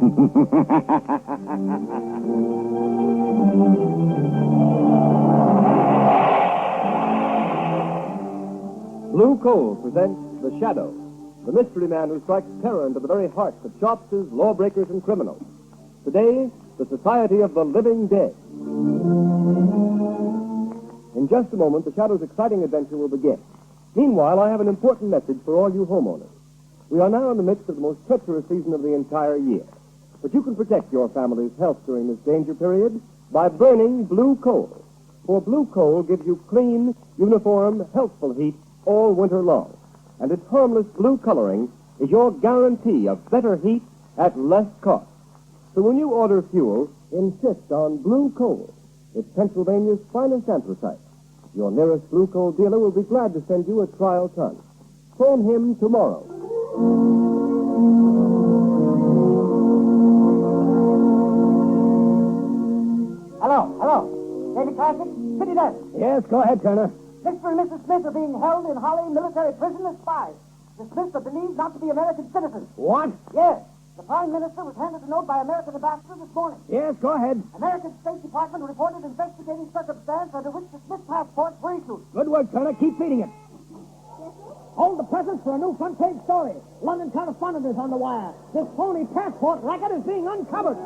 Blue Coal presents The Shadow, the mystery man who strikes terror into the very hearts of shopsters, lawbreakers, and criminals. Today, the Society of the Living Dead. In just a moment, The Shadow's exciting adventure will begin. Meanwhile, I have an important message for all you homeowners. We are now in the midst of the most treacherous season of the entire year. But you can protect your family's health during this danger period by burning blue coal. For blue coal gives you clean, uniform, healthful heat all winter long. And its harmless blue coloring is your guarantee of better heat at less cost. So when you order fuel, insist on blue coal. It's Pennsylvania's finest anthracite. Your nearest blue coal dealer will be glad to send you a trial ton. Phone him tomorrow. Hello. David Cranston, city desk. Yes, go ahead, Turner. Mr. and Mrs. Smith are being held in Holly military prison as spies. The Smiths are believed not to be American citizens. What? Yes. The Prime Minister was handed a note by American ambassador this morning. Yes, go ahead. American State Department reported investigating circumstance under which the Smith passports were issued. Good work, Turner. Keep feeding it. Hold the presence for a new front-page story. London correspondent is on the wire. This phony passport racket is being uncovered.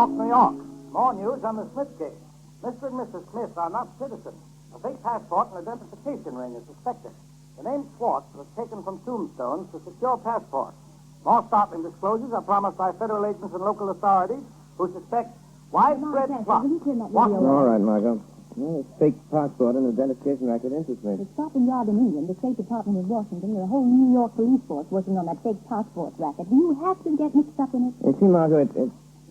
New York. More news on the Smith case. Mr. and Mrs. Smith are not citizens. A fake passport and identification ring is suspected. The name Schwartz was taken from tombstones to secure passports. More startling disclosures are promised by federal agents and local authorities who suspect widespread plot. All right, Margot. Well, this fake passport and identification record interests me. The Scotland Yard in England, the State Department in Washington, and the whole New York police force working on that fake passport racket. Do you have to get mixed up in it? You see, Margot,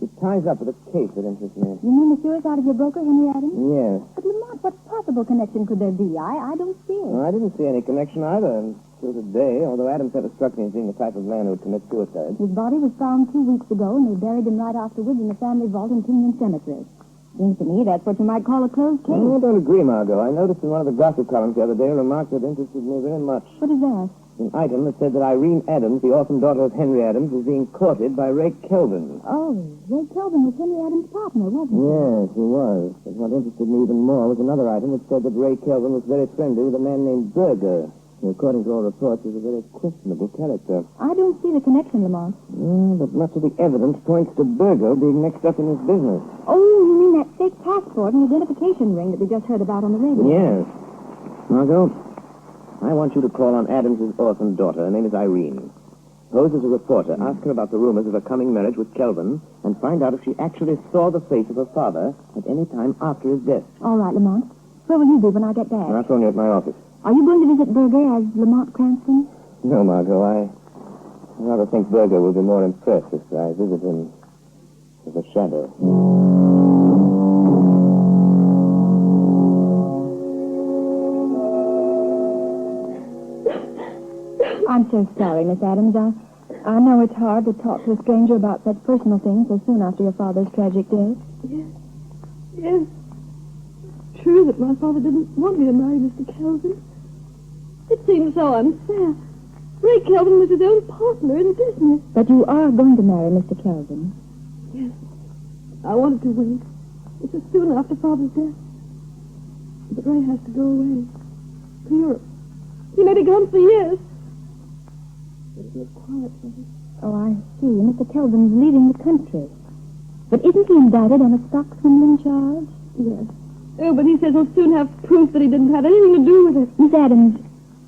it ties up with a case that interests me. You mean the suicide of your broker, Henry Adams? Yes. But, Lamont, what possible connection could there be? I don't see it. Well, I didn't see any connection either until today, although Adams never struck me as being the type of man who would commit suicide. His body was found 2 weeks ago, and they buried him right afterwards in the family vault in Kingman Cemetery. Seems to me that's what you might call a closed case. I don't agree, Margot. I noticed in one of the gossip columns the other day a remark that interested me very much. What is that? An item that said that Irene Adams, the orphan daughter of Henry Adams, was being courted by Ray Kelvin. Oh, Ray Kelvin was Henry Adams' partner, wasn't he? Yes, he was. But what interested me even more was another item that said that Ray Kelvin was very friendly with a man named Berger, who, according to all reports, is a very questionable character. I don't see the connection, Lamont. But much of the evidence points to Berger being mixed up in his business. Oh, you mean that fake passport and identification ring that we just heard about on the radio? Yes. Margot, I want you to call on Adams' orphan daughter. Her name is Irene. Pose as a reporter. Ask her about the rumors of her coming marriage with Kelvin and find out if she actually saw the face of her father at any time after his death. All right, Lamont. Where will you be when I get back? I'll phone you at my office. Are you going to visit Berger as Lamont Cranston? No, Margot. I rather think Berger will be more impressed if I visit him as a shadow. I'm so sorry, Miss Adams. I know it's hard to talk to a stranger about such personal things so soon after your father's tragic death. Yes. True that my father didn't want me to marry Mr. Kelvin. It seems so unfair. Ray Kelvin was his own partner in business. But you are going to marry Mr. Kelvin. Yes. I wanted to wait. It was soon after Father's death. But Ray has to go away. To Europe. He may be gone for years. It was quiet for him. Oh, I see. Mr. Kelvin's leaving the country. But isn't he indicted on a stock swindling charge? Yes. Oh, but he says he'll soon have proof that he didn't have anything to do with it. Miss Adams,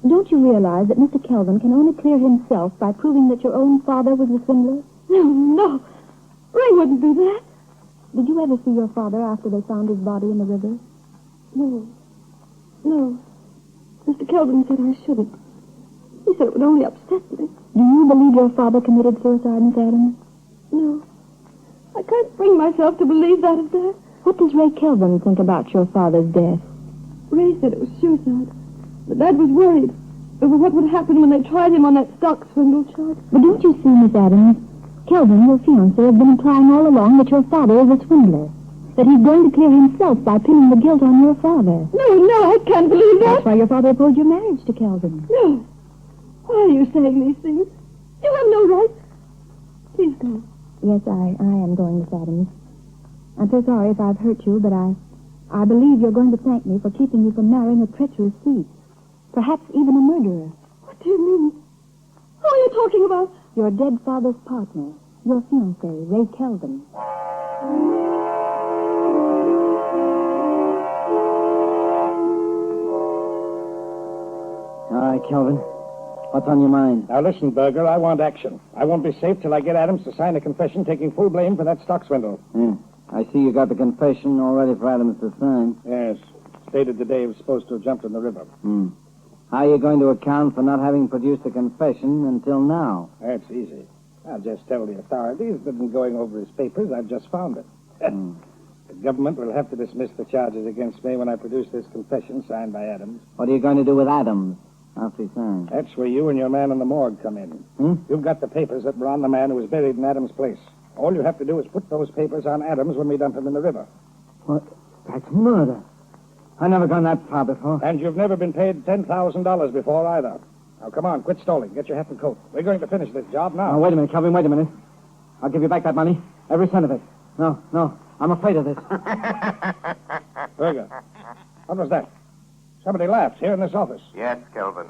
don't you realize that Mr. Kelvin can only clear himself by proving that your own father was the swindler? No. Ray wouldn't do that. Did you ever see your father after they found his body in the river? No. Mr. Kelvin said I shouldn't. He said it would only upset me. Do you believe your father committed suicide, Miss Adams? No. I can't bring myself to believe that of that. What does Ray Kelvin think about your father's death? Ray said it was suicide. But Dad was worried over what would happen when they tried him on that stock swindle charge. But don't you see, Miss Adams, Kelvin, your fiancé, has been implying all along that your father is a swindler. that he's going to clear himself by pinning the guilt on your father. No, I can't believe that. That's why your father opposed your marriage to Kelvin. No. Why are you saying these things? You have no right. Please go. Yes, I am going, Miss Adams. I'm so sorry if I've hurt you, but I believe you're going to thank me for keeping you from marrying a treacherous thief. Perhaps even a murderer. What do you mean? Who are you talking about? Your dead father's partner, your fiancé, Ray Kelvin. All right, Kelvin. What's on your mind? Now, listen, Berger, I want action. I won't be safe till I get Adams to sign a confession taking full blame for that stock swindle. I see you got the confession all ready for Adams to sign. Yes. Stated today he was supposed to have jumped in the river. How are you going to account for not having produced a confession until now? That's easy. I'll just tell the authorities that in going over his papers, I've just found it. The government will have to dismiss the charges against me when I produce this confession signed by Adams. What are you going to do with Adams after he signs? That's where you and your man in the morgue come in. You've got the papers that were on the man who was buried in Adams' place. All you have to do is put those papers on Adams when we dump him in the river. What? That's murder. I've never gone that far before. And you've never been paid $10,000 before either. Now, come on, quit stalling. Get your hat and coat. We're going to finish this job now. Oh, wait a minute, Kelvin, wait a minute. I'll give you back that money. Every cent of it. No, I'm afraid of this. Berger, what was that? Somebody laughed here in this office. Yes, Kelvin.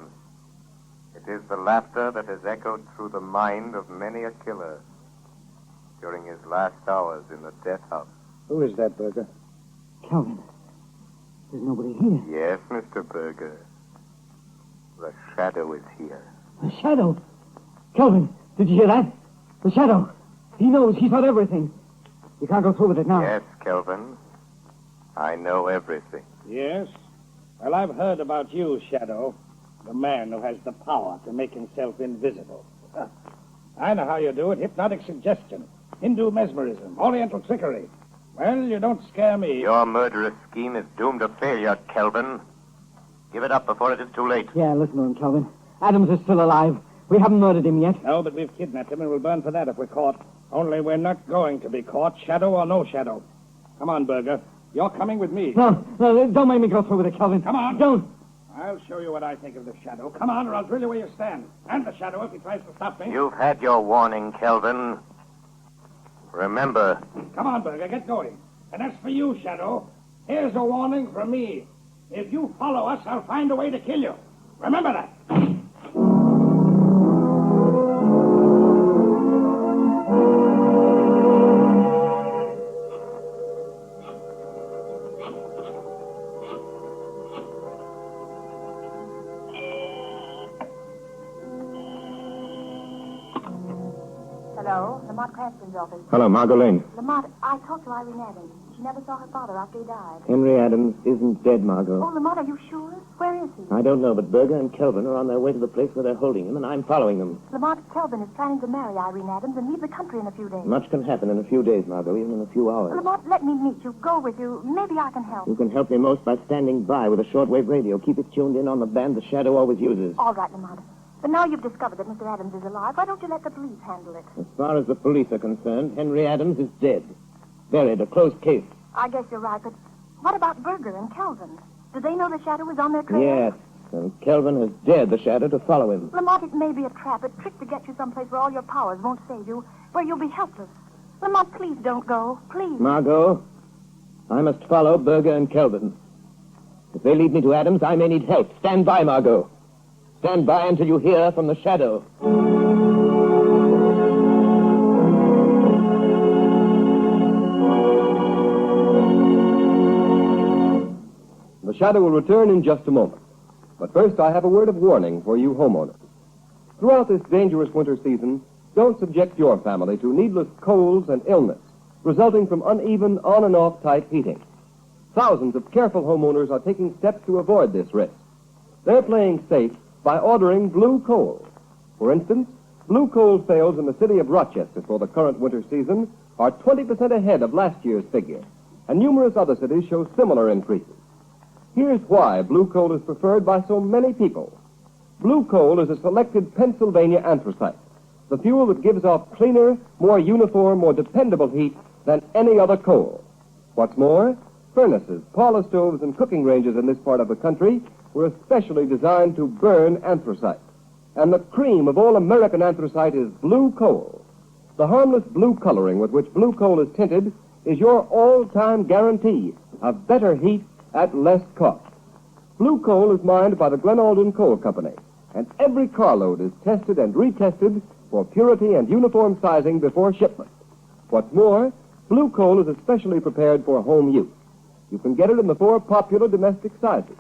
It is the laughter that has echoed through the mind of many a killer during his last hours in the death house. Who is that, Berger? Kelvin, there's nobody here. Yes, Mr. Berger. The shadow is here. The shadow? Kelvin, did you hear that? The shadow. He knows. He's heard everything. You can't go through with it now. Yes, Kelvin. I know everything. Yes? Well, I've heard about you, Shadow. The man who has the power to make himself invisible. I know how you do it. Hypnotic suggestion. Hindu mesmerism. Oriental trickery. Well, you don't scare me. Your murderous scheme is doomed to failure, Kelvin. Give it up before it is too late. Yeah, listen to him, Kelvin. Adams is still alive. We haven't murdered him yet. No, but we've kidnapped him and we'll burn for that if we're caught. Only we're not going to be caught, Shadow or no Shadow. Come on, Berger. You're coming with me. No, don't make me go through with it, Kelvin. Come on. Don't. I'll show you what I think of the Shadow. Come on, or I'll drill you where you stand. And the Shadow if he tries to stop me. You've had your warning, Kelvin. Remember. Come on, Berger, get going. And as for you, Shadow, here's a warning from me. If you follow us, I'll find a way to kill you. Remember that. Hello, Lamont Cranston's office. Hello, Margot Lane. Lamont, I talked to Irene Adams. She never saw her father after he died. Henry Adams isn't dead, Oh, Margot. Lamont, are you sure? Where is he? I don't know, but Berger and Kelvin are on their way to the place where they're holding him, and I'm following them. Lamont, Kelvin is planning to marry Irene Adams and leave the country in a few days. Much can happen in a few days, Margot, even in a few hours. Lamont, let me meet you. Go with you. Maybe I can help. You can help me most by standing by with a shortwave radio. Keep it tuned in on the band the Shadow always uses. All right, Lamont. But now you've discovered that Mr. Adams is alive, why don't you let the police handle it? As far as the police are concerned, Henry Adams is dead. Buried, a closed case. I guess you're right, but what about Berger and Kelvin? Do they know the Shadow is on their trail? Yes, and Kelvin has dared the Shadow to follow him. Lamont, it may be a trap, a trick to get you someplace where all your powers won't save you, where you'll be helpless. Lamont, please don't go. Please. Margot, I must follow Berger and Kelvin. If they lead me to Adams, I may need help. Stand by, Margot. Stand by until you hear from the Shadow. The Shadow will return in just a moment. But first, I have a word of warning for you homeowners. Throughout this dangerous winter season, don't subject your family to needless colds and illness resulting from uneven on and off type heating. Thousands of careful homeowners are taking steps to avoid this risk. They're playing safe by ordering blue coal. For instance, blue coal sales in the city of Rochester for the current winter season are 20% ahead of last year's figure, and numerous other cities show similar increases. Here's why blue coal is preferred by so many people. Blue coal is a selected Pennsylvania anthracite, the fuel that gives off cleaner, more uniform, more dependable heat than any other coal. What's more, furnaces, parlor stoves, and cooking ranges in this part of the country were especially designed to burn anthracite. And the cream of all American anthracite is blue coal. The harmless blue coloring with which blue coal is tinted is your all-time guarantee of better heat at less cost. Blue coal is mined by the Glenalden Coal Company, and every carload is tested and retested for purity and uniform sizing before shipment. What's more, blue coal is especially prepared for home use. You can get it in the 4 popular domestic sizes: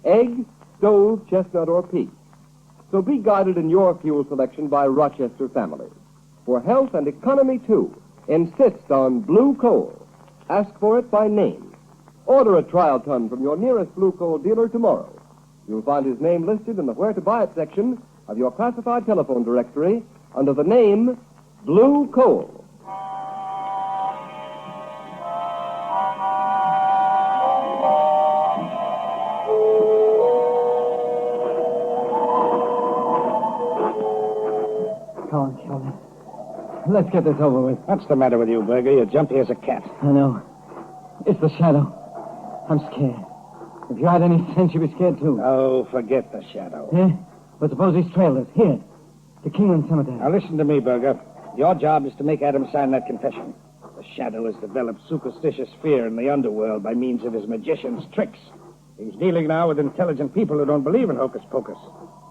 egg, stove, chestnut, or peach. So be guided in your fuel selection by Rochester families. For health and economy, too, insist on blue coal. Ask for it by name. Order a trial ton from your nearest blue coal dealer tomorrow. You'll find his name listed in the Where to Buy It section of your classified telephone directory under the name Blue Coal. Come on, Kelvin. Let's get this over with. What's the matter with you, Berger? You're jumpy as a cat. I know. It's the shadow. I'm scared. If you had any sense, you'd be scared, too. Oh, forget the shadow. Yeah? But suppose he's trailed us. Here. To Kingland Cemetery. Now, listen to me, Berger. Your job is to make Adam sign that confession. The shadow has developed superstitious fear in the underworld by means of his magician's tricks. He's dealing now with intelligent people who don't believe in hocus pocus.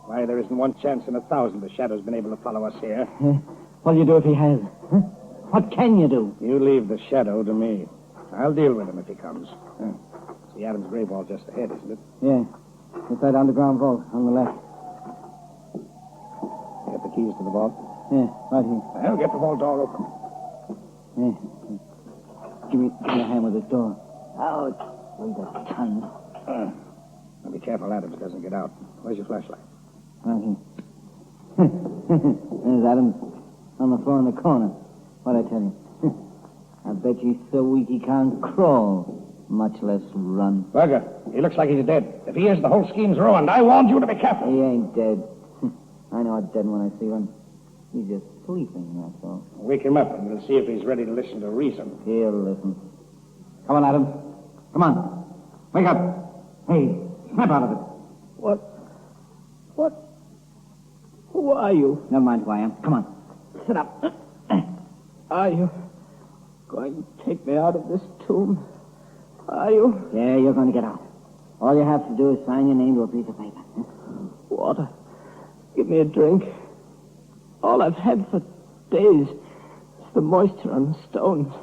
Why, there isn't one chance in 1,000 the shadow's been able to follow us here. What'll you do if he has? Huh? What can you do? You leave the shadow to me. I'll deal with him if he comes. See Adam's grave vault just ahead, isn't it? Yeah. It's that underground vault on the left. You got the keys to the vault? Yeah, right here. Well, get the vault door open. Yeah. Give me a hand with this door. Ouch. With the tongue. Now be careful Adams doesn't get out. Where's your flashlight? Right here. There's Adams on the floor in the corner. What'd I tell you? I bet you he's so weak he can't crawl, much less run. Berger, he looks like he's dead. If he is, the whole scheme's ruined. I warned you to be careful. He ain't dead. I know I'm dead when I see one. He's just sleeping, that's all. Wake him up and we'll see if he's ready to listen to reason. He'll listen. Come on, Adams. Come on. Wake up. Hey, snap out of it. What? Who are you? Never mind who I am. Come on. Sit up. Are you going to take me out of this tomb? Are you? Yeah, you're going to get out. All you have to do is sign your name to a piece of paper. Water. Give me a drink. All I've had for days is the moisture on the stones.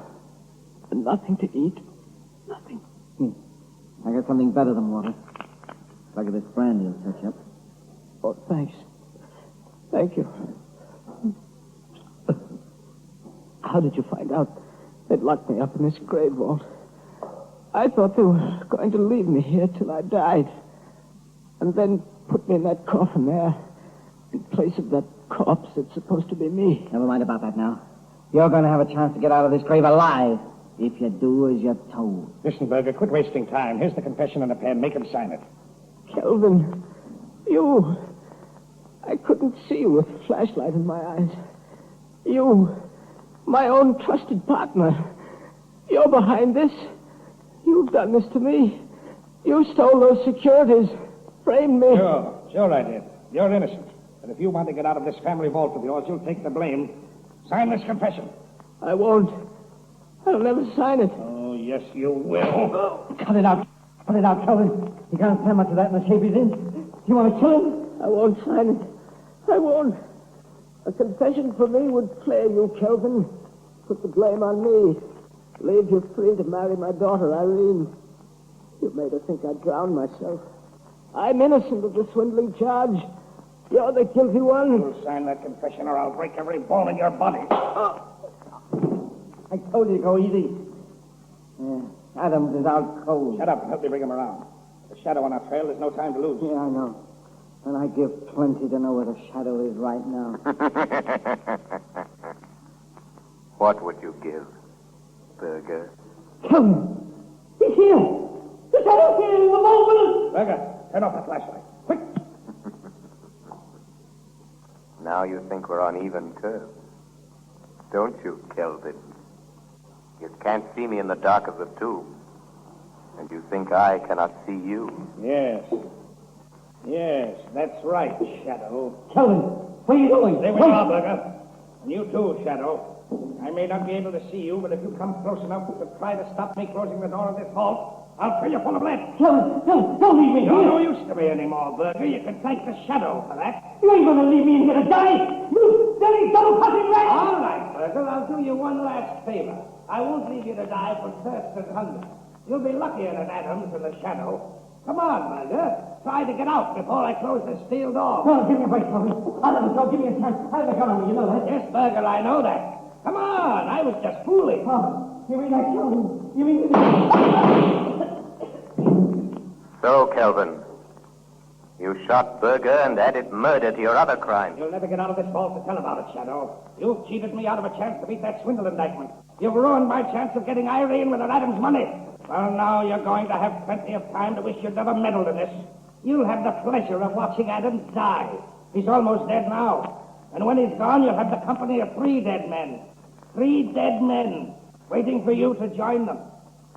And nothing to eat. Nothing. I got something better than water. Look at this brandy will touch up. Oh, thanks. Thank you. How did you find out they'd locked me up in this grave vault? I thought they were going to leave me here till I died. And then put me in that coffin there, in place of that corpse that's supposed to be me. Never mind about that now. You're going to have a chance to get out of this grave alive, if you do as you're told. Listen, Berger, quit wasting time. Here's the confession and a pen. Make him sign it. Kelvin, you... I couldn't see with a flashlight in my eyes. You, my own trusted partner. You're behind this. You've done this to me. You stole those securities. Framed me. Sure I did. You're innocent. But if you want to get out of this family vault of yours, you'll take the blame. Sign this confession. I won't. I'll never sign it. Oh, yes, you will. Cut it out. Cut it out, Kelvin. He can't stand much of that in the shape he's in. Do you want to kill him? I won't sign it. I won't. A confession for me would clear you, Kelvin. Put the blame on me. Leave you free to marry my daughter, Irene. You made her think I drowned myself. I'm innocent of the swindling charge. You're the guilty one. You'll sign that confession or I'll break every bone in your body. I told you to go easy. Adams is out cold. Shut up and help me bring him around. The shadow on our trail, there's no time to lose. Yeah, I know. And I give plenty to know where the shadow is right now. What would you give, Berger? Kelvin! He's here! The shadow's here! He's alone with us! Berger, turn off the flashlight. Quick! Now you think we're on even terms. Don't you, Kelvin? You can't see me in the dark of the tomb. And you think I cannot see you? Yes. Yes, that's right, Shadow. Kelvin, what are you doing? Stay where you are, Burger. And you too, Shadow. I may not be able to see you, but if you come close enough to try to stop me closing the door of this vault, I'll fill you full of lead. Kelvin, don't leave me You're here. no use to me anymore, Burger. You can thank the Shadow for that. You ain't gonna leave me in here to die. You silly double-crossing rat. All right, Burger, I'll do you one last favor. I won't leave you to die from thirst and hunger. You'll be luckier than Adams and the Shadow. Come on, Burger. Try to get out before I close the steel door. No, give me a break, Kelvin. I'll let it go. Give me a chance. I have a gun on me, you know that. Yes, Burger, I know that. Come on, I was just fooling. Oh, you mean that, Kelvin? You mean... So, Kelvin, you shot Berger and added murder to your other crimes. You'll never get out of this vault to tell about it, Shadow. You've cheated me out of a chance to beat that swindle indictment. You've ruined my chance of getting Irene with her Adams money. Well, now you're going to have plenty of time to wish you'd never meddled in this. You'll have the pleasure of watching Adams die. He's almost dead now. And when he's gone, you'll have the company of 3 dead men. 3 dead men waiting for you to join them.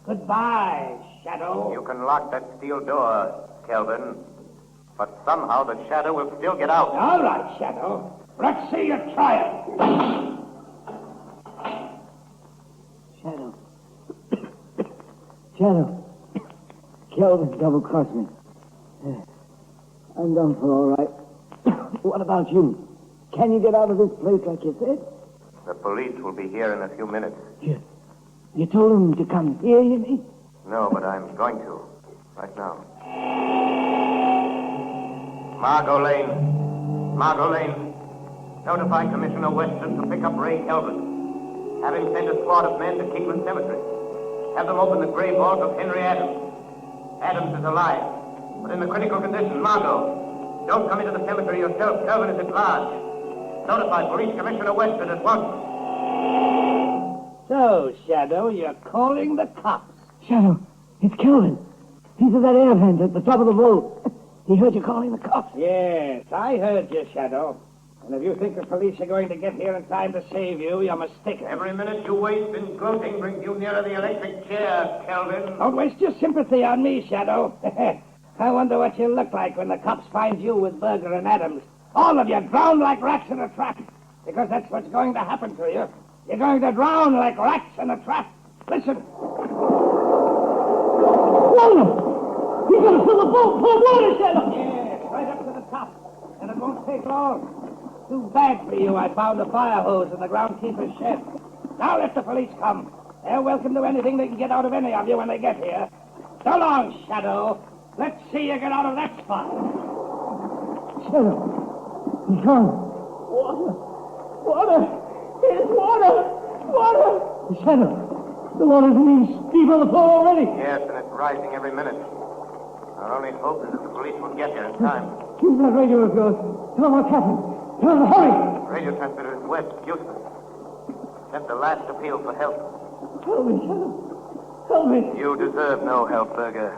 Goodbye, Shadow. You can lock that steel door, Kelvin, but somehow the Shadow will still get out. All right, Shadow. Let's see you try it. Shadow. Shadow. Kelvin double-crossed me. I'm done for all right. What about you? Can you get out of this place like you said? The police will be here in a few minutes. You told them to come here, you mean? No, but I'm going to. Right now. Margot Lane. Notify Commissioner Weston to pick up Ray Kelvin. Have him send a squad of men to Kingman Cemetery. Have them open the grave vault of Henry Adams. Adams is alive, but in a critical condition. Margot, don't come into the cemetery yourself. Kelvin is at large. Notify Police Commissioner Weston at once. So, Shadow, you're calling the cops. Shadow, it's Kelvin. He's at that air vent at the top of the vault. He heard you calling the cops. Yes, I heard you, Shadow. And if you think the police are going to get here in time to save you, you're mistaken. Every minute you waste in gloating brings you nearer the electric chair, Kelvin. Don't waste your sympathy on me, Shadow. I wonder what you'll look like when the cops find you with Berger and Adams. All of you drowned like rats in a trap. Because that's what's going to happen to you. You're going to drown like rats in a trap. Listen. Water! He's going to fill the boat full of water, Shadow! Yes, right up to the top. And it won't take long. Too bad for you, I found a fire hose in the groundkeeper's shed. Now let the police come. They're welcome to anything they can get out of any of you when they get here. So long, Shadow. Let's see you get out of that spot. Shadow. He's gone. Water! It's water! Shadow, the water's in deep on the floor already. Yes, and it's rising every minute. Our only hope is that the police will get here in time. Use that radio of yours. Tell them what's happened. Tell them to hurry. Radio transmitter is west, useless. Sent the last appeal for help. Help me, Shadow. Help me. You deserve no help, Berger.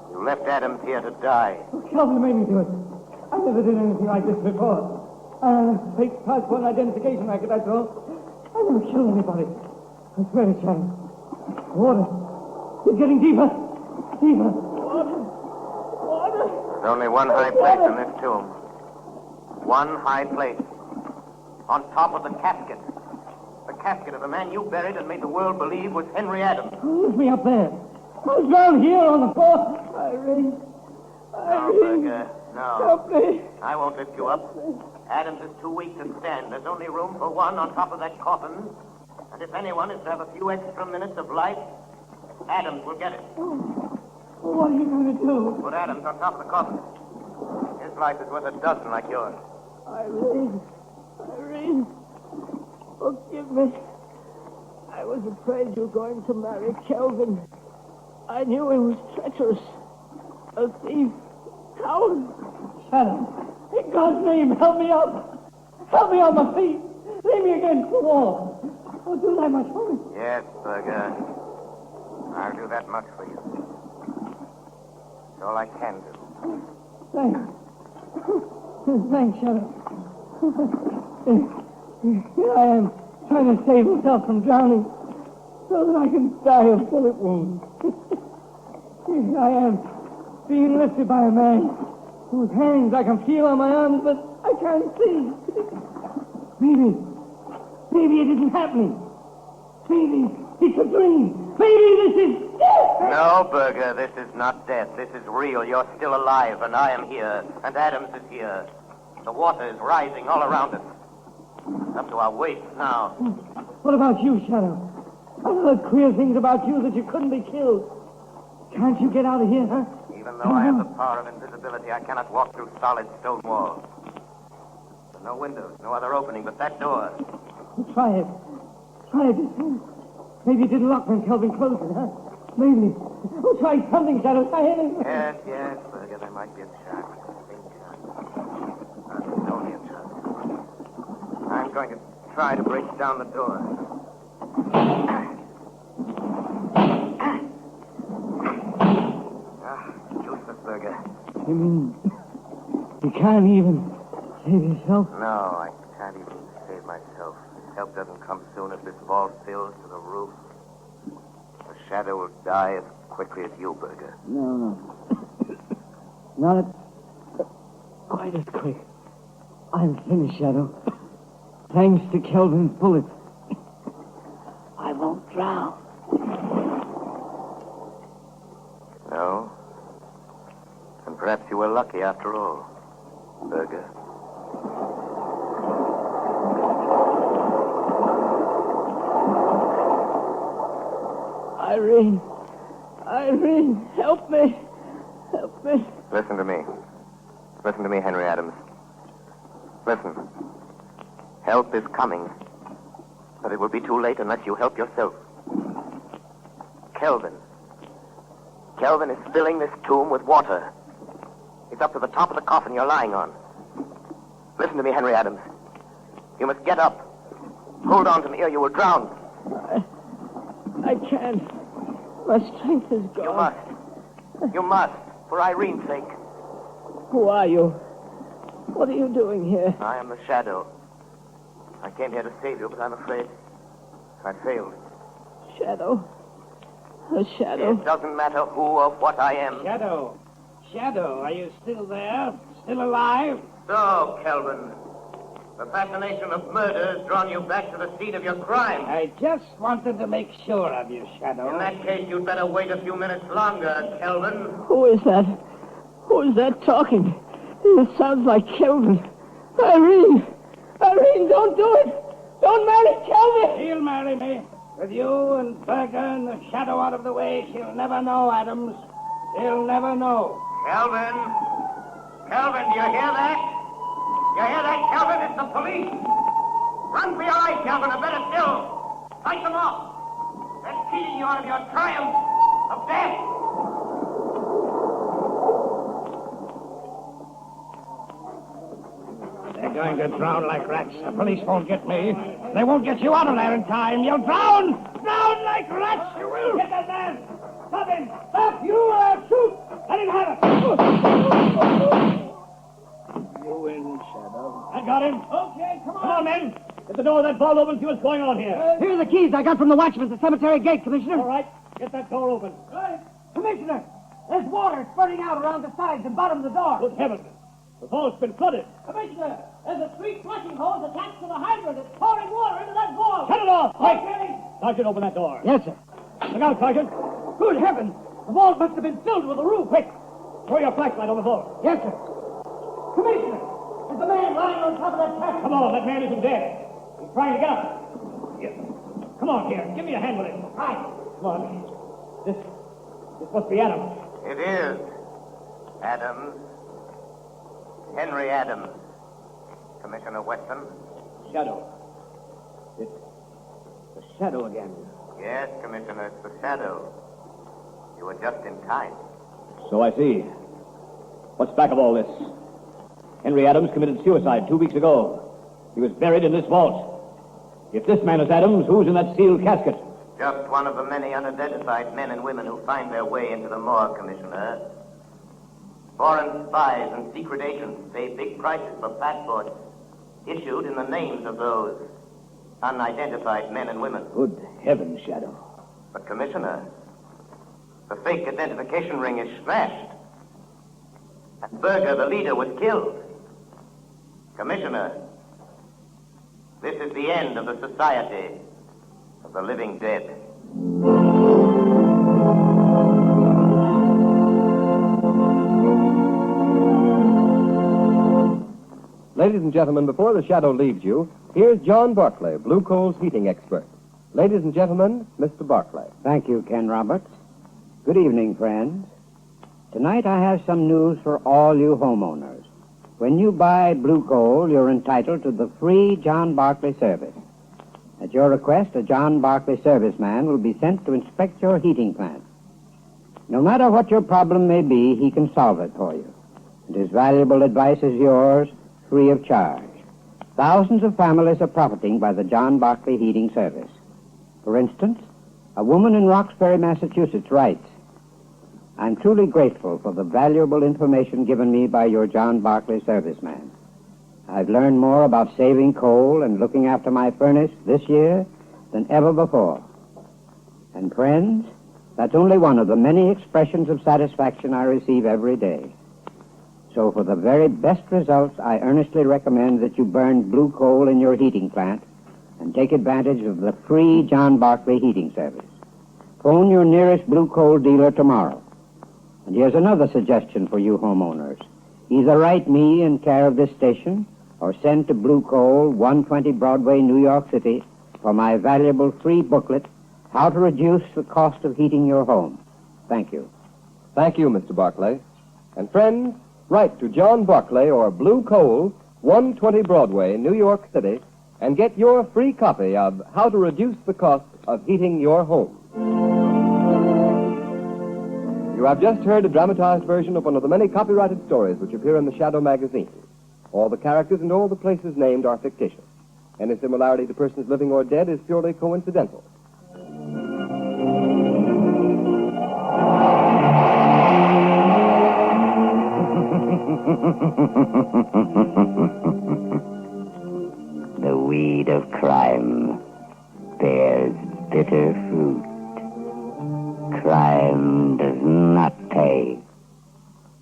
You left Adams here to die. Calvin made me do it. I never did anything like this before. Fake passport and identification record, that's all. I never killed anybody. I swear it, Shadow. Water. It's getting deeper. Deeper. Water. There's only one high place in this tomb. One high place. On top of the casket. The casket of the man you buried and made the world believe was Henry Adams. Lift me up there. I was down here on the floor. Irene. No, Berger. No. Help me. I won't lift you up. Adams is too weak to stand. There's only room for one on top of that coffin. And if anyone is to have a few extra minutes of life, Adams will get it. What are you going to do? Put Adams on top of the coffin. His life is worth a dozen like yours. Irene, forgive me. I was afraid you were going to marry Kelvin. I knew he was treacherous. A thief. Coward. Shadow. In God's name, help me up. Help me on my feet. Leave me against the wall. Don't do that much for me. Yes, Berger. I'll do that much for you. It's all I can do. Thanks. Thanks, Shadow. Here I am, trying to save myself from drowning. so that I can die of bullet wounds. Here I am, being lifted by a man whose hands I can feel on my arms, but I can't see. Maybe it isn't happening. Maybe it's a dream. Maybe this is death. No, Berger, this is not death. This is real. You're still alive, and I am here, and Adams is here. The water is rising all around us. Up to our waists now. What about you, Shadow? I've heard queer things about you that you couldn't be killed. Can't you get out of here, huh? Even though I have the power of invisibility, I cannot walk through solid stone walls. There are no windows, no other opening but that door. Try it. Try it. Maybe it didn't lock when Kelvin closed it, huh? Maybe. Oh, try something, Shadow. Try anything. Yes, Berger, there might be a chance. It's only a chance. I'm going to try to break down the door. Useless, Berger. You mean you can't even save yourself? No, I can't even save myself. Help doesn't come soon as this vault fills to the roof. The Shadow will die as quickly as you, Berger. No. Not quite as quick. I'm finished, Shadow. Thanks to Kelvin's bullets. I won't drown. No? And perhaps you were lucky after all, Berger. Irene, help me. Help me. Listen to me. Listen to me, Henry Adams. Listen. Help is coming. But it will be too late unless you help yourself. Kelvin. Kelvin is filling this tomb with water. It's up to the top of the coffin you're lying on. Listen to me, Henry Adams. You must get up. Hold on to me or you will drown. I can't. My strength is gone. You must. You must. For Irene's sake. Who are you? What are you doing here? I am the Shadow. I came here to save you, but I'm afraid I failed. Shadow? A shadow? It doesn't matter who or what I am. Shadow. Shadow, are you still there? Still alive? So, Kelvin, the fascination of murder has drawn you back to the scene of your crime. I just wanted to make sure of you, Shadow. In that case, you'd better wait a few minutes longer, Kelvin. Who is that? Who is that talking? It sounds like Kelvin. Irene! Irene, don't do it! Don't marry Kelvin! She'll marry me. With you and Berger and the Shadow out of the way, she'll never know, Adams. She'll never know. Kelvin! Kelvin, do you hear that? You hear that, Kelvin? It's the police. Run for your life, Kelvin, or better still, fight them off. They're cheating you out of your triumph of death. They're going to drown like rats. The police won't get me. They won't get you out of there in time. You'll drown! Drown like rats, you will! Get that man! Stop him! Stop! You, shoot! Let him have it! You win, Shadow. I got him. Okay, come on. Come on, men. Get the door of that vault open and see what's going on here. Here are the keys I got from the watchman at the cemetery gate, Commissioner. All right. Get that door open. Right. Commissioner, there's water spurting out around the sides and bottom of the door. Good heavens. The vault's been flooded. Commissioner, there's a 3 flushing hose attached to the hydrant. It's pouring water into that vault. Shut it off! Quick! Sergeant, open that door. Yes, sir. Look out, Sergeant. Good heavens! The vault must have been filled with the roof. Quick! Throw your flashlight on the vault. Yes, sir. Commissioner, there's a man lying on top of that chest. Come on, that man isn't dead. He's trying to get up. Here. Come on, here. Give me a hand with him. Right. Come on. This must be Adams. It is. Adams. Henry Adams. Commissioner Weston. Shadow. It's the Shadow again. Yes, Commissioner, it's the Shadow. You were just in time. So I see. What's back of all this? Henry Adams committed suicide 2 weeks ago. He was buried in this vault. If this man is Adams, who's in that sealed casket? Just one of the many unidentified men and women who find their way into the morgue, Commissioner. Foreign spies and secret agents pay big prices for passports issued in the names of those unidentified men and women. Good heavens, Shadow. But, Commissioner, the fake identification ring is smashed. And Berger, the leader, was killed. Commissioner, this is the end of the Society of the Living Dead. Ladies and gentlemen, before the shadow leaves you, here's John Barclay, Blue Coal's heating expert. Ladies and gentlemen, Mr. Barclay. Thank you, Ken Roberts. Good evening, friends. Tonight I have some news for all you homeowners. When you buy Blue Coal, you're entitled to the free John Barclay service. At your request, a John Barclay serviceman will be sent to inspect your heating plant. No matter what your problem may be, he can solve it for you. And his valuable advice is yours, free of charge. Thousands of families are profiting by the John Barclay heating service. For instance, a woman in Roxbury, Massachusetts writes, I'm truly grateful for the valuable information given me by your John Barclay serviceman. I've learned more about saving coal and looking after my furnace this year than ever before. And friends, that's only one of the many expressions of satisfaction I receive every day. So for the very best results, I earnestly recommend that you burn Blue Coal in your heating plant and take advantage of the free John Barclay heating service. Phone your nearest Blue Coal dealer tomorrow. And here's another suggestion for you homeowners. Either write me in care of this station or send to Blue Coal, 120 Broadway, New York City, for my valuable free booklet, How to Reduce the Cost of Heating Your Home. Thank you. Thank you, Mr. Barclay. And friends, write to John Barclay or Blue Coal, 120 Broadway, New York City, and get your free copy of How to Reduce the Cost of Heating Your Home. You have just heard a dramatized version of one of the many copyrighted stories which appear in the Shadow magazine. All the characters and all the places named are fictitious. Any similarity to persons living or dead is purely coincidental. The weed of crime bears bitter fruit. Crime does not pay.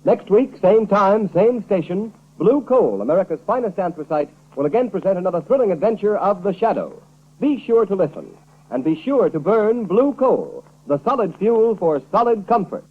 Next week, same time, same station, Blue Coal, America's finest anthracite, will again present another thrilling adventure of the Shadow. Be sure to listen, and be sure to burn Blue Coal, the solid fuel for solid comfort.